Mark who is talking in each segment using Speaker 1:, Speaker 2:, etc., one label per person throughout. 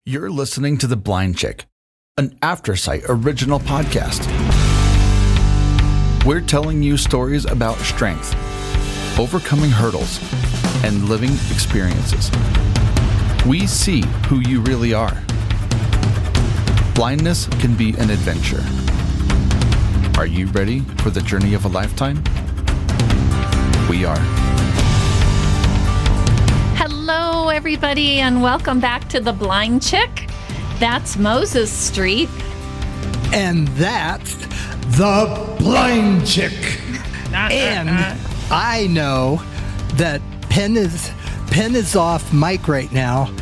Speaker 1: You're listening to The Blind Chick, an AfterSight original podcast. We're telling you stories about strength, overcoming hurdles, and living experiences. We see who you really are. Blindness can be an adventure. Are you ready for the journey of a lifetime? We are.
Speaker 2: Hello, everybody, and welcome back to The Blind Chick. That's Moses Street.
Speaker 3: And that's The Blind Chick. And I know that Penn is off mic right now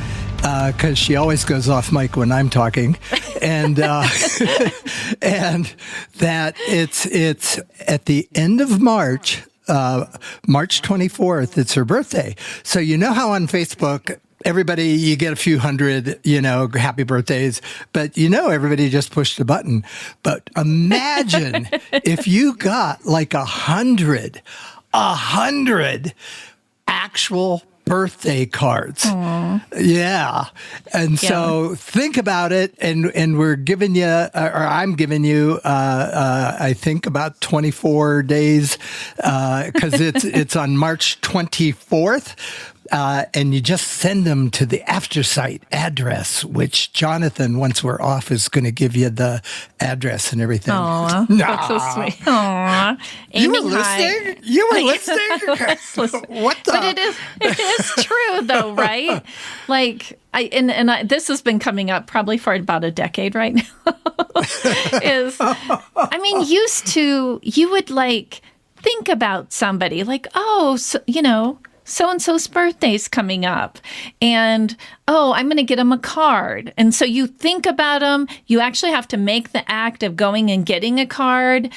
Speaker 3: because she always goes off mic when I'm talking. And and that it's at the end of March. March 24th, it's her birthday. So you know how on Facebook, everybody, you get a few hundred, happy birthdays, but everybody just pushed a button. But imagine if you got like 100 actual birthday cards. Aww. Yeah. And so think about it. And we're giving you, or I'm giving you, I think about 24 days, because it's on March 24th. And you just send them to the AfterSight address, which Jonathan, once we're off, is going to give you the address and everything.
Speaker 2: Aww, that's so sweet. Aww.
Speaker 3: You were listening? You were listening? What the?
Speaker 2: But it is true, though, right? Like, this has been coming up probably for about a decade right now. Used to, you would think about somebody like, so-and-so's birthday's coming up. And, I'm going to get them a card. And so you think about them. You actually have to make the act of going and getting a card,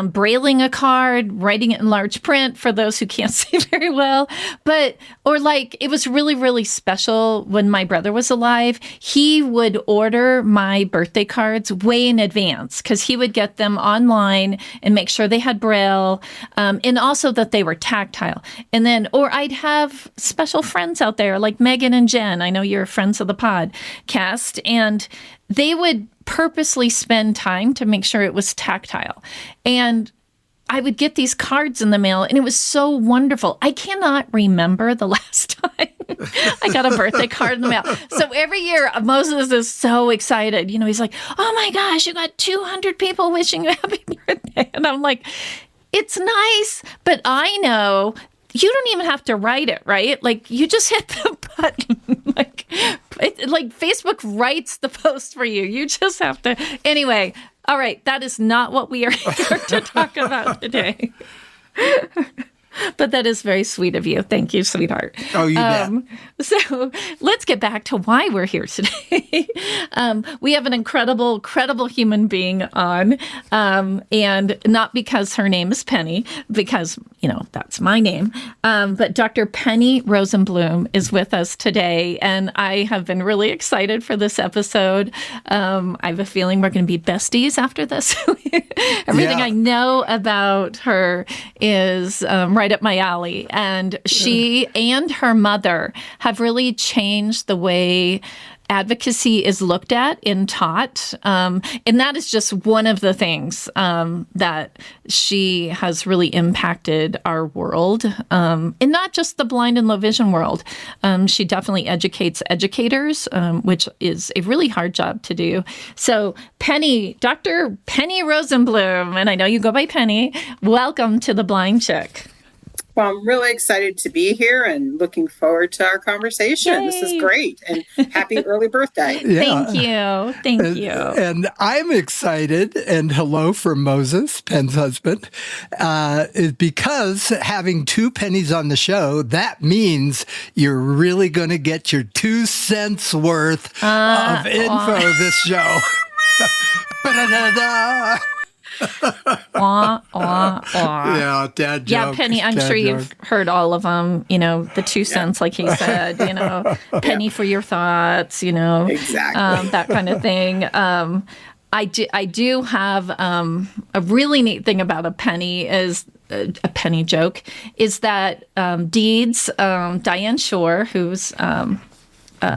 Speaker 2: brailing a card, writing it in large print for those who can't see very well. It was really, really special when my brother was alive. He would order my birthday cards way in advance because he would get them online and make sure they had braille, and also that they were tactile. And then, I'd have special friends out there like Megan and Jen. I know you're friends of the podcast, and they would purposely spend time to make sure it was tactile. And I would get these cards in the mail, and it was so wonderful. I cannot remember the last time I got a birthday card in the mail. So every year, Moses is so excited. He's like, oh my gosh, you got 200 people wishing you a happy birthday. And I'm like, it's nice, but I know you don't even have to write it, right? Like, you just hit the button. like Facebook writes the post for you. You just have to. Anyway, all right, that is not what we are here to talk about today. But that is very sweet of you. Thank you, sweetheart.
Speaker 3: Oh, you bet.
Speaker 2: So let's get back to why we're here today. We have an incredible human being on, and not because her name is Penny, because, that's my name. But Dr. Penny Rosenblum is with us today, and I have been really excited for this episode. I have a feeling we're going to be besties after this. Everything I know about her is right up my alley. And she and her mother have really changed the way advocacy is looked at and taught. And that is just one of the things that she has really impacted our world, and not just the blind and low vision world. She definitely educates educators, which is a really hard job to do. So Dr. Penny Rosenblum, and I know you go by Penny, welcome to The Blind Chick.
Speaker 4: Well, I'm really excited to be here and looking forward to our conversation. Yay. This is great. And happy early birthday.
Speaker 3: Yeah.
Speaker 2: Thank you.
Speaker 3: And I'm excited, and hello from Moses, Penn's husband, because having two Pennies on the show, that means you're really going to get your 2 cents worth of info this show. Yeah, dad jokes.
Speaker 2: Yeah, Penny, I'm sure you've heard all of them, the 2 cents, like he said, penny for your thoughts,
Speaker 4: exactly.
Speaker 2: That kind of thing. I do have a really neat thing about a penny is a penny joke is that Deeds, Diane Shore, who's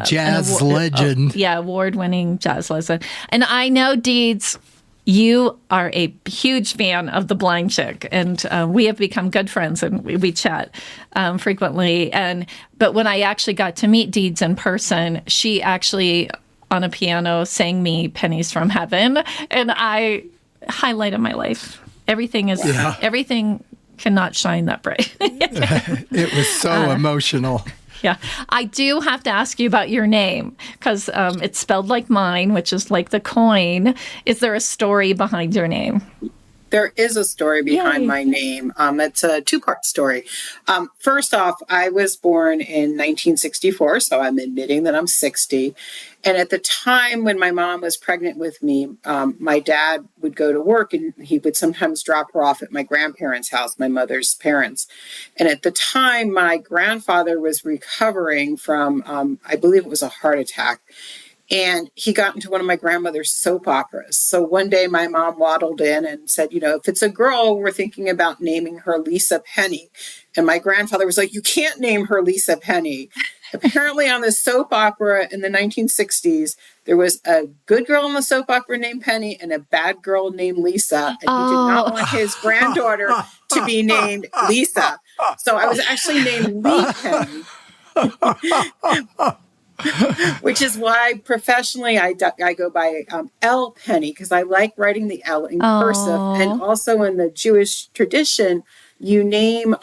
Speaker 3: jazz legend.
Speaker 2: Award-winning jazz legend. And I know, Deeds, you are a huge fan of The Blind Chick, and we have become good friends, and we chat frequently. But when I actually got to meet Deeds in person, she actually, on a piano, sang me Pennies from Heaven, and highlight of my life. Everything cannot shine that bright.
Speaker 3: It was so emotional.
Speaker 2: Yeah. I do have to ask you about your name because it's spelled like mine, which is like the coin. Is there a story behind your name?
Speaker 4: There is a story behind my name. It's a two-part story. First off, I was born in 1964, so I'm admitting that I'm 60. And at the time when my mom was pregnant with me, my dad would go to work and he would sometimes drop her off at my grandparents' house, my mother's parents. And at the time, my grandfather was recovering from, I believe it was a heart attack. And he got into one of my grandmother's soap operas. So one day my mom waddled in and said, if it's a girl, we're thinking about naming her Lisa Penny. And my grandfather was like, you can't name her Lisa Penny. Apparently on the soap opera in the 1960s, there was a good girl in the soap opera named Penny and a bad girl named Lisa. And he did not want his granddaughter to be named Lisa. So I was actually named Lee Penny. Which is why professionally I go by L Penny, because I like writing the L in cursive. And also in the Jewish tradition, you name,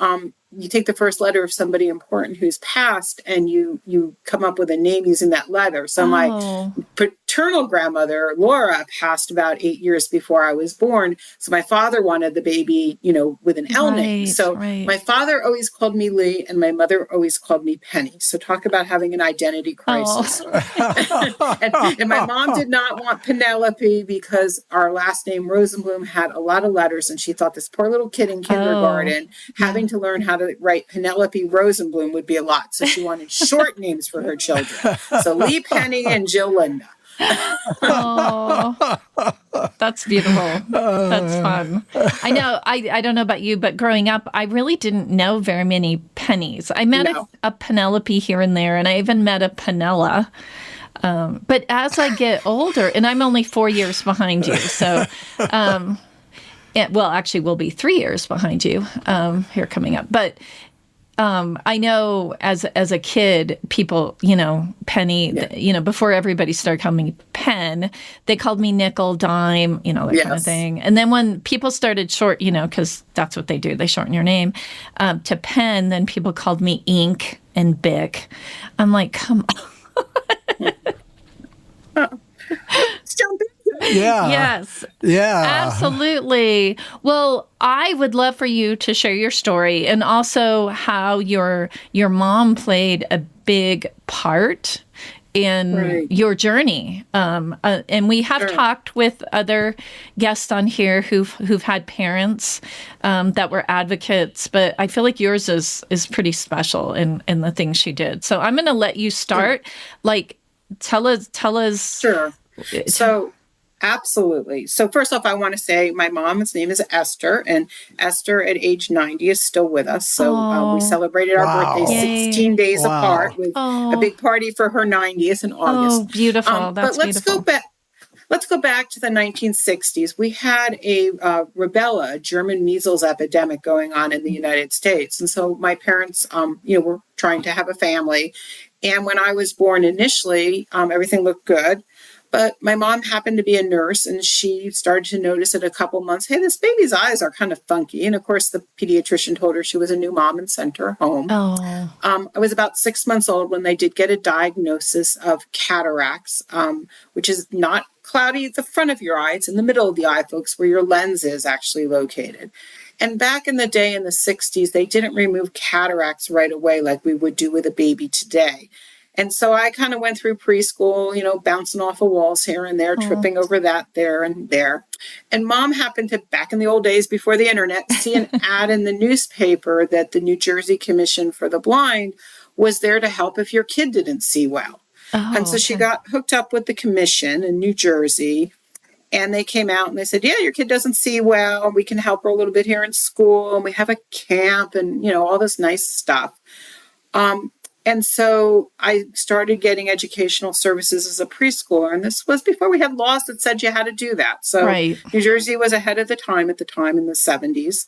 Speaker 4: you take the first letter of somebody important who's passed and you come up with a name using that letter. So my paternal grandmother, Laura, passed about 8 years before I was born. So my father wanted the baby, with an L name. So my father always called me Lee and my mother always called me Penny. So talk about having an identity crisis. and my mom did not want Penelope because our last name Rosenblum had a lot of letters and she thought this poor little kid in kindergarten having to learn how to write Penelope Rosenblum would be a lot. So she wanted short names for her children. So Lee Penny and Jill Linda.
Speaker 2: Oh, that's beautiful. That's fun. I know. I don't know about you, but growing up, I really didn't know very many Pennies. I met a Penelope here and there, and I even met a Penella. But as I get older, and I'm only 4 years behind you, so actually, we'll be 3 years behind you here coming up. But I know as a kid, people, Penny, before everybody started calling me Penn, they called me nickel, dime, that kind of thing. And then when people started because that's what they do, they shorten your name, to Penn, then people called me Ink and Bic. I'm like, come on.
Speaker 3: Yeah.
Speaker 2: Yes.
Speaker 3: Yeah.
Speaker 2: Absolutely. Well, I would love for you to share your story and also how your mom played a big part in your journey. And we have talked with other guests on here who've had parents that were advocates, but I feel like yours is pretty special in the things she did. So I'm going to let you start. Tell us.
Speaker 4: Sure. So absolutely. So first off, I want to say my mom's name is Esther, and Esther at age 90 is still with us. So we celebrated our birthday 16 days apart with a big party for her 90th in August.
Speaker 2: Oh, beautiful. That's
Speaker 4: but let's
Speaker 2: beautiful.
Speaker 4: Let's go back to the 1960s. We had a rubella, German measles epidemic going on in the United States. And so my parents, were trying to have a family. And when I was born initially, everything looked good. But my mom happened to be a nurse, and she started to notice in a couple months, hey, this baby's eyes are kind of funky. And of course, the pediatrician told her she was a new mom and sent her home. I was about 6 months old when they did get a diagnosis of cataracts, which is not cloudy at the front of your eye. It's in the middle of the eye, folks, where your lens is actually located. And back in the day in the 60s, they didn't remove cataracts right away like we would do with a baby today. And so I kind of went through preschool, bouncing off of walls here and there, tripping over that there and there. And mom happened to, back in the old days before the internet, see an ad in the newspaper that the New Jersey Commission for the Blind was there to help if your kid didn't see well. And so she got hooked up with the commission in New Jersey. And they came out and they said, yeah, your kid doesn't see well. We can help her a little bit here in school. And we have a camp and, all this nice stuff. And so I started getting educational services as a preschooler. And this was before we had laws that said you had to do that. So
Speaker 2: Right.
Speaker 4: New Jersey was ahead of the time at the time in the 70s.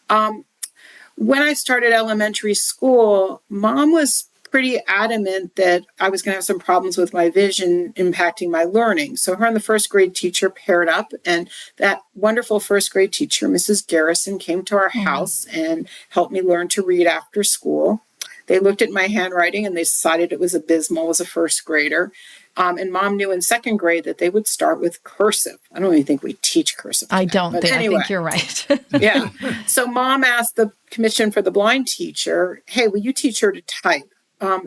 Speaker 4: When I started elementary school, Mom was pretty adamant that I was going to have some problems with my vision impacting my learning. So her and the first grade teacher paired up, and that wonderful first grade teacher, Mrs. Garrison, came to our house and helped me learn to read after school. They looked at my handwriting and they decided it was abysmal as a first grader. And Mom knew in second grade that they would start with cursive. I don't even think we teach cursive.
Speaker 2: I don't think.
Speaker 4: Anyway.
Speaker 2: I think you're right.
Speaker 4: Yeah. So Mom asked the Commission for the Blind teacher, hey, will you teach her to type?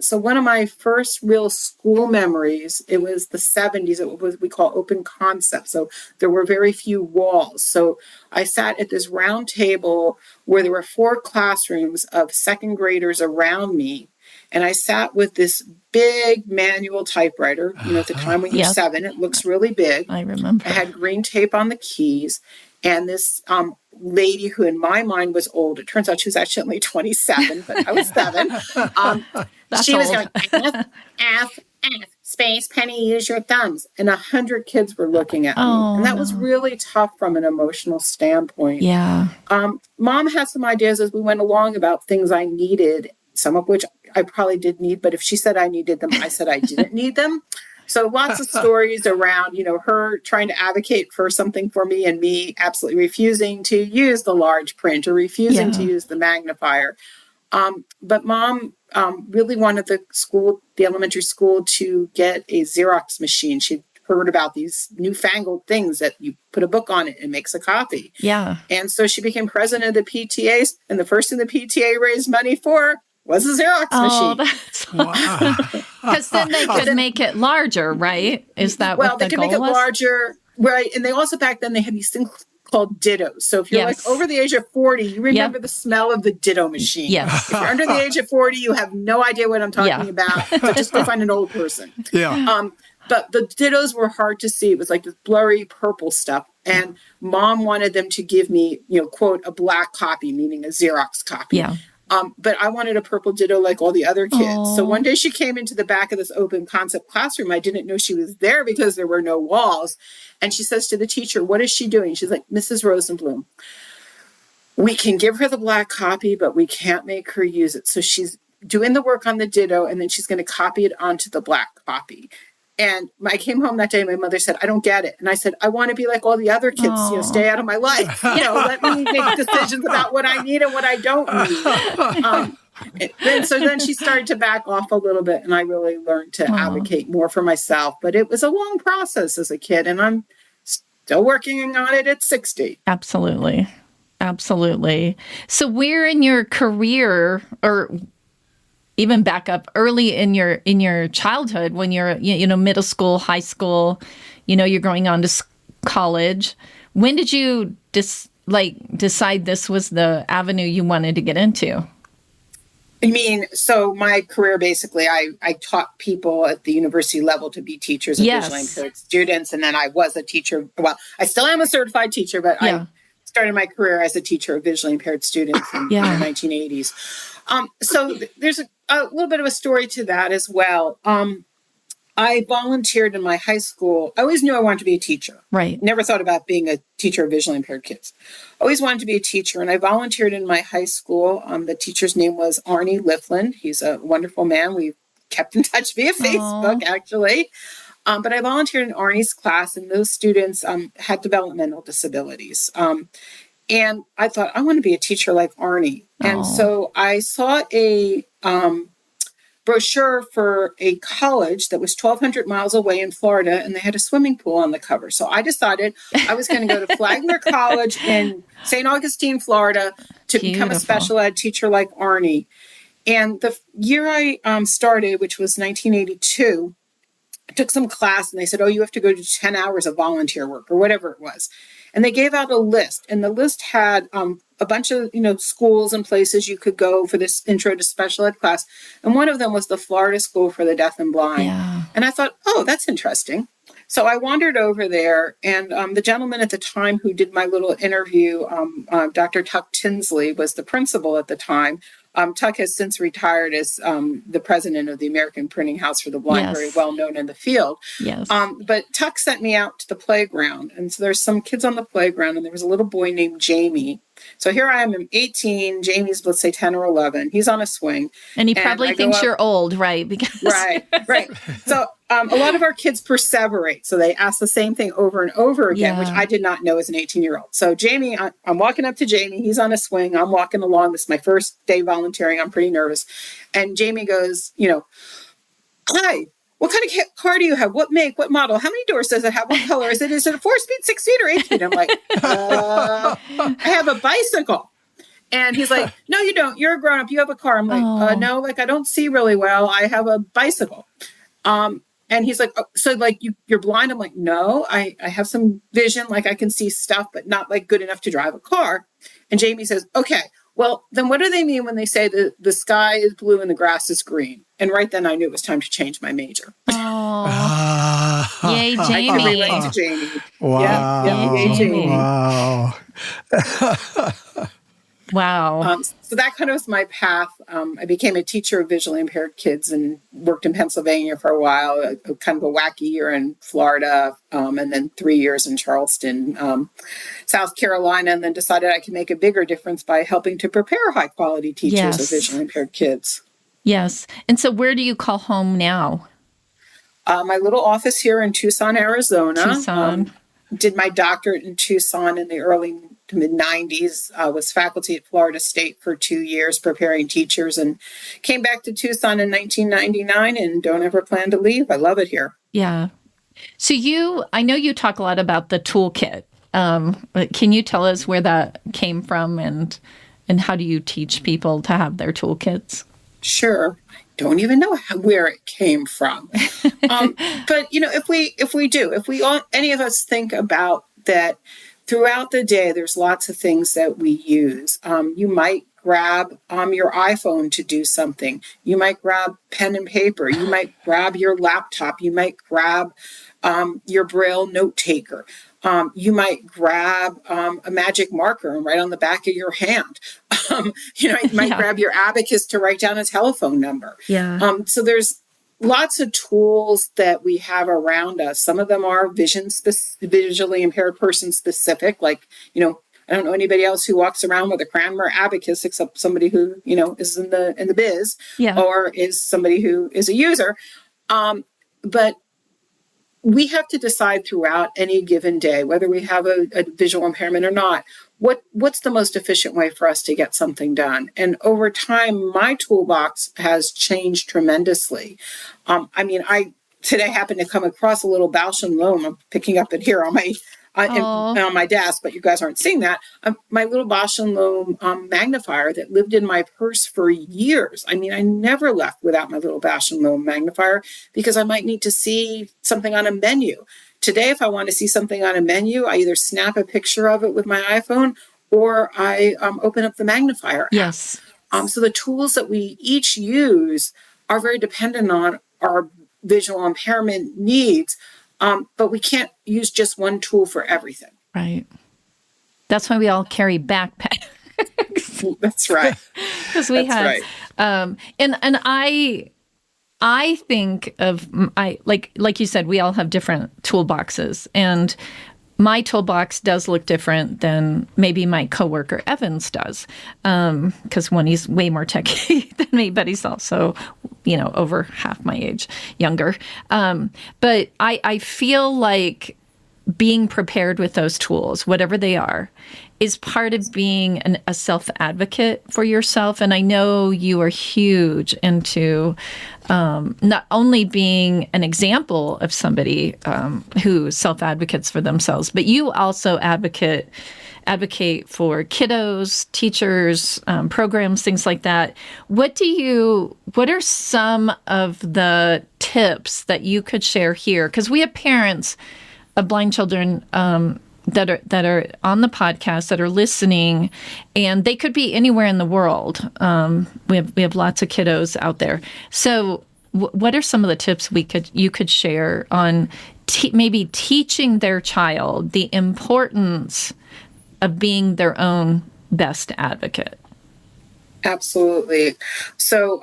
Speaker 4: So one of my first real school memories, it was the 70s, it was we call open concept. So there were very few walls. So I sat at this round table where there were 4 classrooms of second graders around me. And I sat with this big manual typewriter. At the time when you're 7, it looks really big.
Speaker 2: I remember.
Speaker 4: I had green tape on the keys. And this lady who in my mind was old, it turns out she was actually only 27, but I was 7. She was going, F, space, Penny, use your thumbs. And 100 kids were looking at me. And that was really tough from an emotional standpoint.
Speaker 2: Yeah.
Speaker 4: Mom had some ideas as we went along about things I needed, some of which I probably did need. But if she said I needed them, I said I didn't need them. So lots of stories around, her trying to advocate for something for me and me absolutely refusing to use the large print or refusing to use the magnifier. But Mom really wanted the elementary school to get a Xerox machine. She'd heard about these newfangled things that you put a book on it and makes a copy.
Speaker 2: Yeah.
Speaker 4: And so she became president of the PTAs, and the first thing the PTA raised money for was a Xerox machine.
Speaker 2: That's wow. Because then they could make it larger, right? Is that what the goal was? Well,
Speaker 4: they could make it larger, right? And they also, back then, they had these things called dittos. So if you're like over the age of 40, you remember the smell of the ditto machine.
Speaker 2: Yes.
Speaker 4: If you're under the age of 40, you have no idea what I'm talking about. So just go find an old person.
Speaker 3: Yeah.
Speaker 4: But the dittos were hard to see. It was like this blurry purple stuff. And Mom wanted them to give me, quote, a black copy, meaning a Xerox copy.
Speaker 2: Yeah.
Speaker 4: But I wanted a purple ditto like all the other kids. Aww. So one day she came into the back of this open concept classroom. I didn't know she was there because there were no walls. And she says to the teacher, what is she doing? She's like, Mrs. Rosenblum, we can give her the black copy, but we can't make her use it. So she's doing the work on the ditto, and then she's going to copy it onto the black copy. And I came home that day, and my mother said, I don't get it. And I said, I want to be like all the other kids, stay out of my life. Let me make decisions about what I need and what I don't need. Then she started to back off a little bit, and I really learned to advocate more for myself. But it was a long process as a kid, and I'm still working on it at 60.
Speaker 2: Absolutely. Absolutely. So where in your career, or even back up early in your childhood, when you're middle school, high school, you're going on to college, when did you decide this was the avenue you wanted to get into?
Speaker 4: I mean, so my career, basically, I taught people at the university level to be teachers of visually impaired students. And then I was a teacher. Well, I still am a certified teacher, but I started my career as a teacher of visually impaired students in the 1980s. So there's a little bit of a story to that as well. I volunteered in my high school. I always knew I wanted to be a teacher.
Speaker 2: Right.
Speaker 4: Never thought about being a teacher of visually impaired kids. Always wanted to be a teacher. And I volunteered in my high school. The teacher's name was Arnie Lifflin. He's a wonderful man. We kept in touch via Facebook, actually. But I volunteered in Arnie's class, and those students had developmental disabilities. And I thought, I want to be a teacher like Arnie. And so I saw a brochure for a college that was 1,200 miles away in Florida, and they had a swimming pool on the cover. So I decided I was going to go to Flagler College in St. Augustine, Florida, to become a special ed teacher like Arnie. And the year I started, which was 1982, I took some class, and they said, you have to go do 10 hours of volunteer work or whatever it was. And they gave out a list, and the list had a bunch of, schools and places you could go for this intro to special ed class. And one of them was the Florida School for the Deaf and Blind. Yeah. And I thought, that's interesting. So I wandered over there, and the gentleman at the time who did my little interview, Dr. Tuck Tinsley, was the principal at the time. Tuck has since retired as the president of the American Printing House for the Blind,
Speaker 2: Yes.
Speaker 4: very well known in the field.
Speaker 2: Yes.
Speaker 4: But Tuck sent me out to the playground. And so there's some kids on the playground, and there was a little boy named Jamie. So here I am, I'm 18. Jamie's, let's say, 10 or 11. He's on a swing.
Speaker 2: And he probably thinks you're old, right? Because
Speaker 4: Right. So a lot of our kids perseverate. So they ask the same thing over and over again, which I did not know as an 18-year-old. So Jamie, I'm walking up to Jamie. He's on a swing. I'm walking along. This is my first day volunteering. I'm pretty nervous. And Jamie goes, hi. What kind of car do you have? What make? What model? How many doors does it have? What color is it? Is it a 4-speed, 6-speed, or 8-speed? I'm like, I have a bicycle. And he's like, no, you don't. You're a grown up. You have a car. I'm like, no, I don't see really well. I have a bicycle. And he's like, so you're blind? I'm like, no, I have some vision. I can see stuff, but not good enough to drive a car. And Jamie says, okay, well, then what do they mean when they say the sky is blue and the grass is green? And right then I knew it was time to change my major.
Speaker 2: Oh, yay, Jamie.
Speaker 4: I can relate to Jamie.
Speaker 3: Wow.
Speaker 4: Yeah, yay, Jamie.
Speaker 3: Wow.
Speaker 2: Wow.
Speaker 4: So that kind of was my path. I became a teacher of visually impaired kids and worked in Pennsylvania for a while, kind of a wacky year in Florida, and then 3 years in Charleston, South Carolina, and then decided I could make a bigger difference by helping to prepare high-quality teachers of visually impaired kids.
Speaker 2: Yes. And so where do you call home now?
Speaker 4: My little office here in Tucson, Arizona.
Speaker 2: Tucson.
Speaker 4: Did my doctorate in Tucson in the early to mid-90s, was faculty at Florida State for 2 years preparing teachers, and came back to Tucson in 1999 and don't ever plan to leave. I love it here.
Speaker 2: Yeah. So I know you talk a lot about the toolkit. Can you tell us where that came from and how do you teach people to have their toolkits?
Speaker 4: Sure. I don't even know where it came from. But if any of us think about that, throughout the day, there's lots of things that we use. You might grab your iPhone to do something. You might grab pen and paper. You might grab your laptop. You might grab your Braille note taker. You might grab a magic marker and write on the back of your hand. You might grab your abacus to write down a telephone number.
Speaker 2: Yeah.
Speaker 4: So there's lots of tools that we have around us. Some of them are visually impaired person specific. I don't know anybody else who walks around with a Cranmer abacus except somebody who, is in the biz or is somebody who is a user. But we have to decide throughout any given day, whether we have a visual impairment or not, what's the most efficient way for us to get something done. And over time, my toolbox has changed tremendously. I today happened to come across a little Bausch and Lomb. I'm picking up it here on my desk, but you guys aren't seeing that. My little Bausch and Lomb magnifier that lived in my purse for years. I never left without my little Bausch and Lomb magnifier because I might need to see something on a menu. Today, if I want to see something on a menu, I either snap a picture of it with my iPhone or I open up the magnifier app.
Speaker 2: Yes.
Speaker 4: So the tools that we each use are very dependent on our visual impairment needs. But we can't use just one tool for everything.
Speaker 2: Right. That's why we all carry backpacks.
Speaker 4: That's right.
Speaker 2: Because we have,
Speaker 4: right.
Speaker 2: And I think of like you said, we all have different toolboxes, and my toolbox does look different than maybe my coworker Evan's does, because one, he's way more techy than me, but he's also, over half my age younger. But I feel like being prepared with those tools, whatever they are, is part of being a self-advocate for yourself. And I know you are huge into not only being an example of somebody who self-advocates for themselves, but you also advocate for kiddos, teachers, programs, things like that. What are some of the tips that you could share here? Because we have parents of blind children that are on the podcast, that are listening, and they could be anywhere in the world. We have lots of kiddos out there. So what are some of the tips you could share on maybe teaching their child the importance of being their own best advocate?
Speaker 4: Absolutely. So,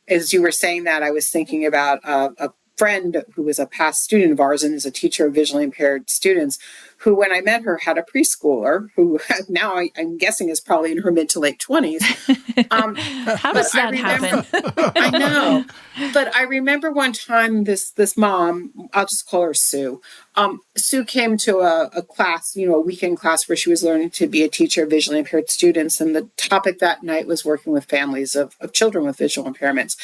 Speaker 4: as you were saying that, I was thinking about a friend who was a past student of ours and is a teacher of visually impaired students, who, when I met her, had a preschooler who now I'm guessing is probably in her mid to late 20s.
Speaker 2: How does that happen?
Speaker 4: I know. But I remember one time this mom, I'll just call her Sue. Sue came to a class, a weekend class where she was learning to be a teacher of visually impaired students. And the topic that night was working with families of children with visual impairments.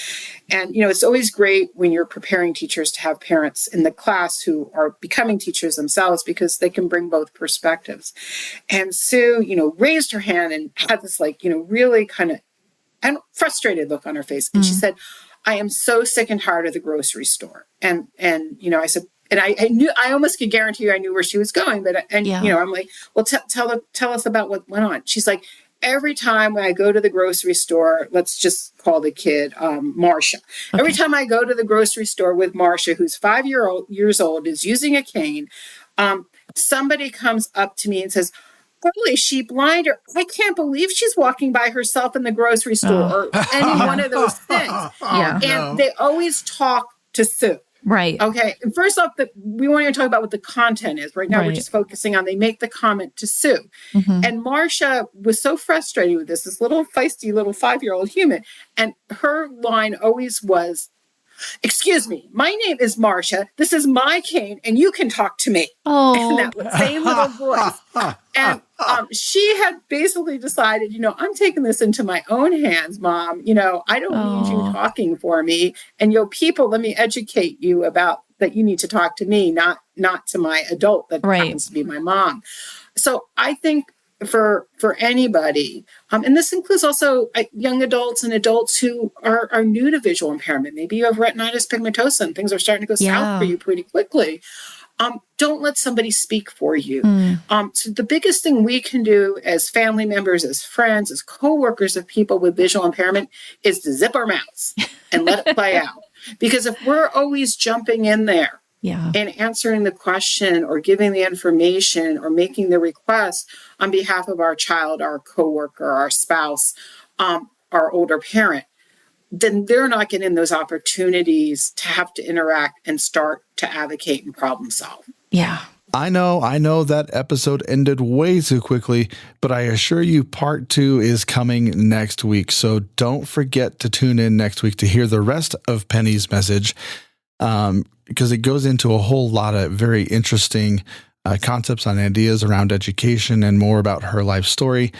Speaker 4: And, it's always great when you're preparing teachers to have parents in the class who are becoming teachers themselves, because they can bring both perspectives. And Sue, raised her hand and had this really kind of frustrated look on her face. And she said, I am so sick and tired of the grocery store. And I said, and I knew, I almost could guarantee you I knew where she was going, but, I'm like, well, tell us about what went on. She's like, every time when I go to the grocery store, let's just call the kid Marcia. Okay. Every time I go to the grocery store with Marcia, who's 5 years old, is using a cane, somebody comes up to me and says, oh, is she blind? Or I can't believe she's walking by herself in the grocery store, or any one of those things. And they always talk to Sue.
Speaker 2: Right.
Speaker 4: Okay. And first off, we won't even talk about what the content is. Right now, we're just focusing on, they make the comment to Sue. Mm-hmm. And Marcia was so frustrated with this little feisty little 5-year-old human. And her line always was, excuse me, my name is Marcia. This is my cane, and you can talk to me.
Speaker 2: Oh.
Speaker 4: And that same little voice. And she had basically decided, I'm taking this into my own hands, Mom. I don't need you talking for me. And people, let me educate you about that. You need to talk to me, not to my adult that happens to be my mom. So I think for anybody, and this includes also young adults and adults who are new to visual impairment. Maybe you have retinitis pigmentosa and things are starting to go south for you pretty quickly. Don't let somebody speak for you. So the biggest thing we can do as family members, as friends, as coworkers of people with visual impairment is to zip our mouths and let it play out. Because if we're always jumping in there and answering the question or giving the information or making the request on behalf of our child, our coworker, our spouse, our older parent, then they're not getting those opportunities to have to interact and start to advocate and problem solve.
Speaker 2: Yeah.
Speaker 1: I know that episode ended way too quickly, but I assure you part 2 is coming next week. So don't forget to tune in next week to hear the rest of Penny's message, because it goes into a whole lot of very interesting concepts and ideas around education and more about her life story.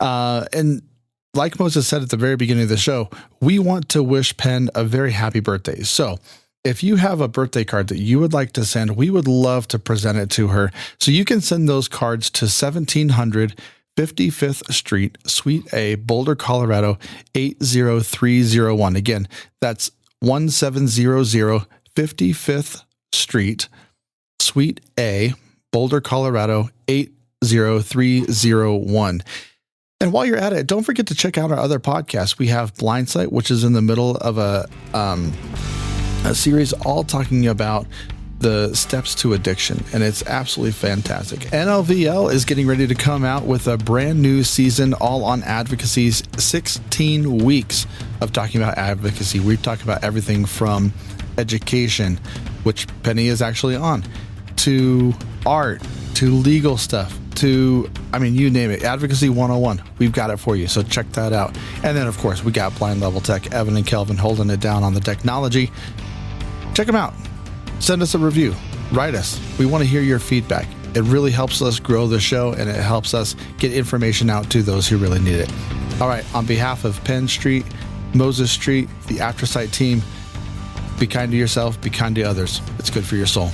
Speaker 1: And like Moses said at the very beginning of the show, we want to wish Penn a very happy birthday. So if you have a birthday card that you would like to send, we would love to present it to her. So you can send those cards to 1700 55th Street, Suite A, Boulder, Colorado, 80301. Again, that's 1700 55th Street, Suite A, Boulder, Colorado, 80301. And while you're at it, don't forget to check out our other podcasts. We have Blindsight, which is in the middle of a series all talking about the steps to addiction, and it's absolutely fantastic. NLVL is getting ready to come out with a brand new season all on advocacy's 16 weeks of talking about advocacy. We talk about everything from education, which Penny is actually on, to art, to legal stuff, to, you name it, Advocacy 101. We've got it for you, so check that out. And then, of course, we got Blind Level Tech, Evan and Kelvin holding it down on the technology. Check them out. Send us a review. Write us. We want to hear your feedback. It really helps us grow the show, and it helps us get information out to those who really need it. All right, on behalf of Penn Street, Moses Street, the Aftersight team, be kind to yourself, be kind to others. It's good for your soul.